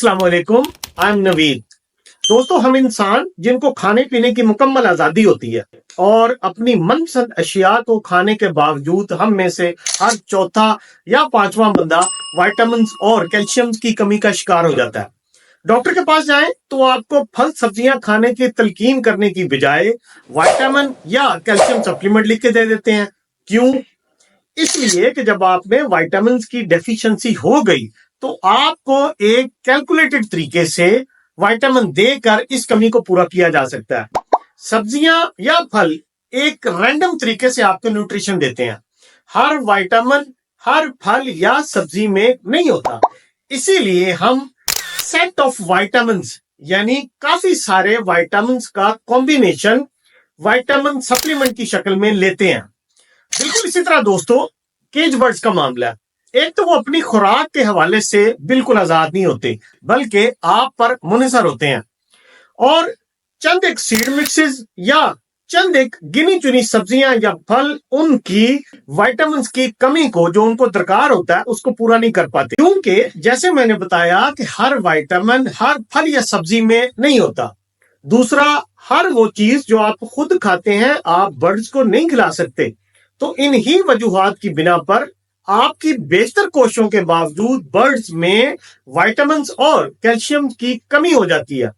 अस्सलाम वालेकुम, I am Naveed. दोस्तों, हम इंसान जिनको खाने पीने की मुकम्मल आजादी होती है और अपनी मनपसंद अशिया को खाने के बावजूद हम में से हर चौथा या पांचवा बंदा विटामिन और कैल्शियम की कमी का शिकार हो जाता है। डॉक्टर के पास जाएं तो आपको फल सब्जियां खाने की तलकीन करने की बजाय विटामिन या कैल्शियम सप्लीमेंट लिख के दे देते हैं। क्यों? इसलिए कि जब आप में विटामिन की डेफिशिएंसी हो गई तो आपको एक कैलकुलेटेड तरीके से विटामिन देकर इस कमी को पूरा किया जा सकता है। सब्जियां या फल एक रैंडम तरीके से आपको न्यूट्रिशन देते हैं। हर विटामिन हर फल या सब्जी में नहीं होता, इसीलिए हम सेट ऑफ विटामिन्स यानी काफी सारे विटामिन्स का कॉम्बिनेशन विटामिन सप्लीमेंट की शक्ल में लेते हैं। बिल्कुल इसी तरह दोस्तों केज बर्ड्स का मामला है। एक तो वो अपनी खुराक के हवाले से बिल्कुल आजाद नहीं होते, बल्कि आप पर मुनहसर होते हैं और चंद एक सीड मिक्सेस या चंद एक गिनी चुनी सब्जियां या फल उनकी विटामिन की कमी को जो उनको दरकार होता है उसको पूरा नहीं कर पाते, क्योंकि जैसे मैंने बताया कि हर विटामिन हर फल या सब्जी में नहीं होता। दूसरा, हर वो चीज जो आप खुद खाते हैं आप बर्ड्स को नहीं खिला सकते। तो इन्हीं वजूहात की बिना पर आपकी बेशतर कोशिशों के बावजूद बर्ड्स में विटामिन और कैल्शियम की कमी हो जाती है।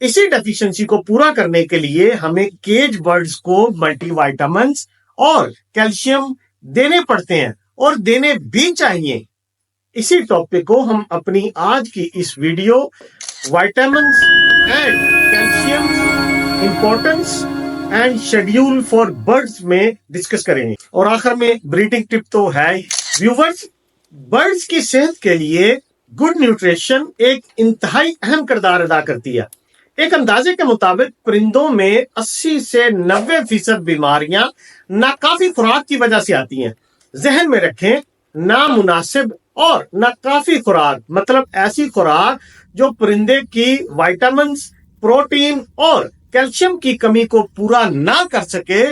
इसी डेफिशिएंसी को पूरा करने के लिए हमें केज बर्ड्स को मल्टीविटामिन और कैल्शियम देने पड़ते हैं और देने भी चाहिए। इसी टॉपिक को हम अपनी आज की इस video vitamin and calcium importance and schedule for birds में डिस्कस करेंगे। और आखिर में ब्रीडिंग टिप तो है। व्यूवर्स, बर्ड्स की सेहत के लिए गुड न्यूट्रिशन एक इंतहाई अहम किरदार अदा करती है। एक अंदाजे के मुताबिक परिंदों में 80 से 90% बीमारियां नाकाफी खुराक की वजह से आती हैं। जहन में रखें, नामुनासिब और नाकाफी खुराक मतलब ऐसी खुराक जो परिंदे की विटामिन, प्रोटीन और कैल्शियम की कमी को पूरा ना कर सके,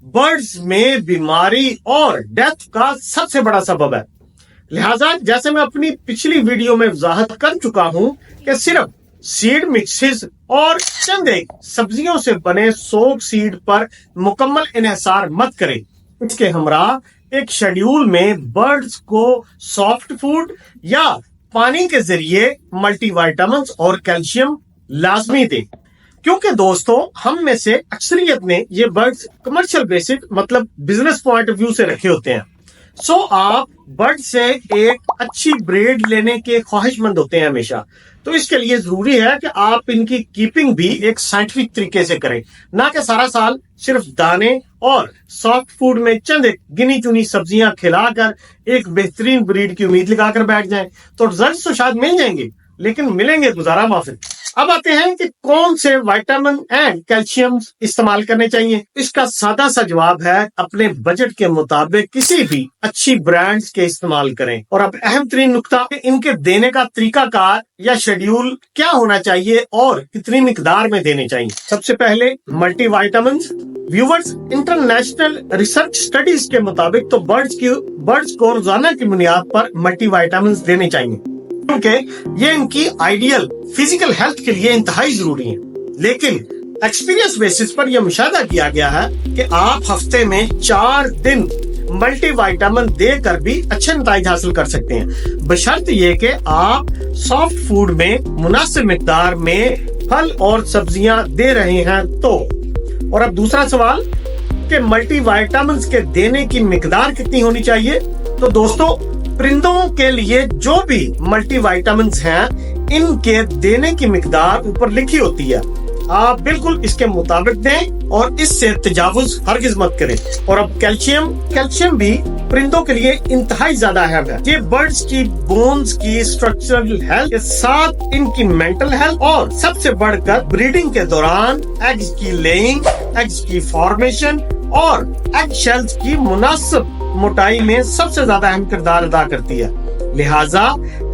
बर्ड्स में बीमारी और डेथ का सबसे बड़ा सबब है। लिहाजा जैसे मैं अपनी पिछली वीडियो में वजाहत कर चुका हूं कि सिर्फ सीड मिक्सेस और चंद एक सब्जियों से बने सोक सीड पर मुकम्मल इन्हिसार मत करें। इसके हमरा एक शेड्यूल में बर्ड्स को सॉफ्ट फूड या पानी के जरिए मल्टीविटामिन और कैल्शियम लाजमी दें, क्योंकि दोस्तों हम में से अक्सरियत ने ये बर्ड्स कमर्शियल बेसिक मतलब बिजनेस पॉइंट ऑफ व्यू से रखे होते हैं। सो आप बर्ड से एक अच्छी ब्रीड लेने के ख्वाहिशमंद होते हैं हमेशा। तो इसके लिए जरूरी है कि आप इनकी कीपिंग भी एक साइंटिफिक तरीके से करें, ना कि सारा साल सिर्फ दाने और सॉफ्ट फूड में चंद एक गिनी चुनी सब्जियां खिलाकर एक बेहतरीन ब्रीड की उम्मीद लगाकर बैठ जाएं। तो रिजल्ट तो शायद मिल जाएंगे, लेकिन मिलेंगे गुजारा माफिक। अब आते हैं कि कौन से विटामिन एंड कैल्शियम इस्तेमाल करने चाहिए। इसका सादा सा जवाब है अपने बजट के मुताबिक किसी भी अच्छी ब्रांड्स के इस्तेमाल करें। और अब अहम तरीन नुकता, इनके देने का तरीकाकार या शेड्यूल क्या होना चाहिए और कितनी मिकदार में देने चाहिए। सबसे पहले multivitamin. Viewers, international research studies के मुताबिक तो बर्ड्स को रोजाना की बुनियाद पर मल्टीविटामिन देने चाहिए, क्योंकि ये इनकी आइडियल फिजिकल हेल्थ के लिए इंतहाई जरूरी है। लेकिन एक्सपीरियंस बेसिस पर यह मुशाहिदा किया गया है कि आप हफ्ते में 4 दिन मल्टीविटामिन देकर भी अच्छे नतीजे हासिल कर सकते हैं, बशर्त ये कि आप सॉफ्ट फूड में मुनासिब मिकदार में फल और सब्जियां दे रहे हैं तो। और अब दूसरा सवाल कि मल्टीविटामिन के देने की मिकदार कितनी होनी चाहिए। तो दोस्तों, परिंदों के लिए जो भी मल्टीविटामिन हैं, इनके देने की मिकदार ऊपर लिखी होती है। आप बिल्कुल इसके मुताबिक दें और इससे तजावुज हरगिज मत करें। और अब कैल्शियम भी परिंदों के लिए इंतहाई ज्यादा अहम है। ये बर्ड्स की बोन्स की स्ट्रक्चरल हेल्थ के साथ इनकी मेंटल हेल्थ और सबसे बढ़कर ब्रीडिंग के दौरान एग्स की लेइंग, एग्स की फॉर्मेशन और एग शेल्स की मुनासिब मोटाई में सबसे ज्यादा अहम किरदार अदा करती है। लिहाजा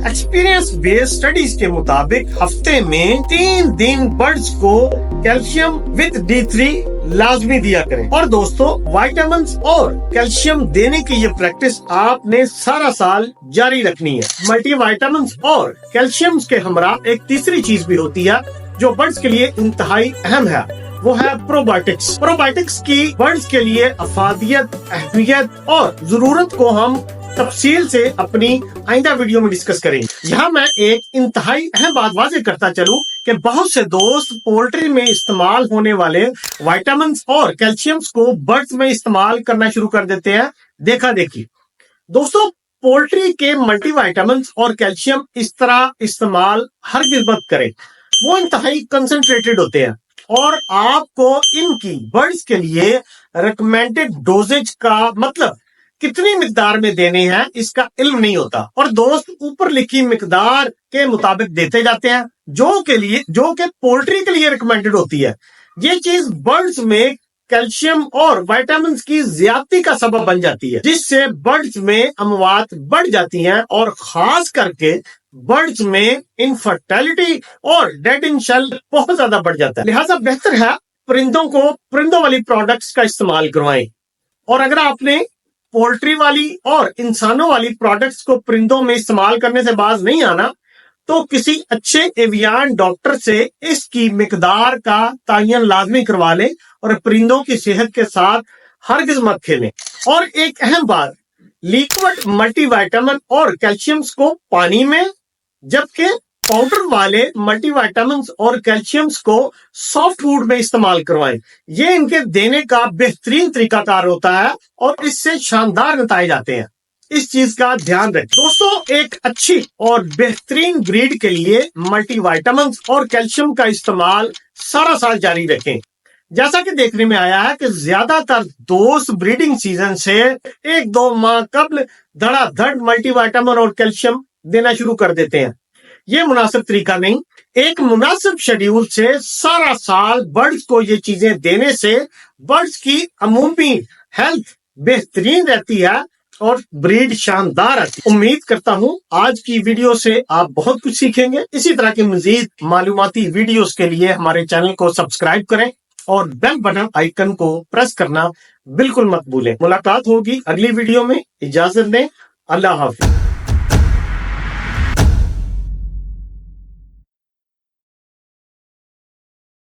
एक्सपीरियंस बेस्ड स्टडीज के मुताबिक हफ्ते में 3 दिन बर्ड्स को कैल्शियम विद D3 लाजमी दिया करें। और दोस्तों, विटामिन और कैल्शियम देने की ये प्रैक्टिस आपने सारा साल जारी रखनी है। मल्टी विटामिन और कैल्शियम के हमरा एक तीसरी चीज भी होती है जो बर्ड्स के लिए इंतहाई अहम है, वो है प्रोबायोटिक्स। प्रोबायोटिक्स की बर्ड्स के लिए अफादियत, अहमियत और जरूरत को हम तफसील से अपनी आइंदा वीडियो में डिस्कस करेंगे। यहाँ मैं एक इंतहाई अहम बात वाज़ेह करता चलूं कि बहुत से दोस्त पोल्ट्री में इस्तेमाल होने वाले विटामिन और कैल्शियम को बर्ड्स में इस्तेमाल करना शुरू कर देते हैं। देखा देखी दोस्तों, पोल्ट्री के मल्टी विटामिन और कैल्शियम इस तरह इस्तेमाल हरगिज़ मत करें। वो इंतहाई कंसंट्रेटेड होते हैं और आपको इनकी बर्ड्स के लिए रिकमेंडेड डोजेज का मतलब कितनी मिकदार में देने हैं इसका इल्म नहीं होता, और दोस्त ऊपर लिखी मिकदार के मुताबिक देते जाते हैं जो कि पोल्ट्री के लिए रिकमेंडेड होती है। ये चीज बर्ड्स में कैल्शियम और विटामिन की ज्यादती का सबब बन जाती है, जिससे बर्ड्स में अमवात बढ़ जाती हैं और खास करके बर्ड्स में इनफर्टिलिटी और डेड इन शेल बहुत ज्यादा बढ़ जाता है। लिहाजा बेहतर है परिंदों वाली प्रोडक्ट्स का इस्तेमाल करवाएं। और अगर आपने पोल्ट्री वाली और इंसानों वाली प्रोडक्ट्स को परिंदों में इस्तेमाल करने से बाज नहीं आना, तो किसी अच्छे एवियान डॉक्टर से इसकी मिकदार का तयन लाजमी करवा लें और परिंदों की सेहत के साथ हरगिज मत खेलें। और एक अहम बात, लिक्विड मल्टीविटामिन और कैल्शियम को पानी में, जबकि पाउडर वाले मल्टीविटामिन और कैल्शियम को सॉफ्ट फूड में इस्तेमाल करवाएं। ये इनके देने का बेहतरीन तरीकाकार होता है और इससे शानदार नतीजे आते हैं। इस चीज का ध्यान रखें। दोस्तों, एक अच्छी और बेहतरीन ब्रीड के लिए मल्टीविटामिन और कैल्शियम का इस्तेमाल सारा साल जारी रखें। जैसा कि देखने में आया है कि ज्यादातर दोस्त ब्रीडिंग सीजन से 1-2 माह कबल धड़ाधड़ मल्टीविटामिन और कैल्शियम देना शुरू कर देते हैं। ये मुनासिब तरीका नहीं। एक मुनासिब शेड्यूल से सारा साल बर्ड्स को ये चीजें देने से बर्ड्स की अमूमी हेल्थ बेहतरीन रहती है और ब्रीड शानदार आती है। उम्मीद करता हूँ आज की वीडियो से आप बहुत कुछ सीखेंगे। इसी तरह की मजीद मालूमाती वीडियोस के लिए हमारे चैनल को सब्सक्राइब करें और बेल बटन आइकन को प्रेस करना बिल्कुल मत भूलें। मुलाकात होगी अगली वीडियो में। इजाजत दें। अल्लाह हाफिज।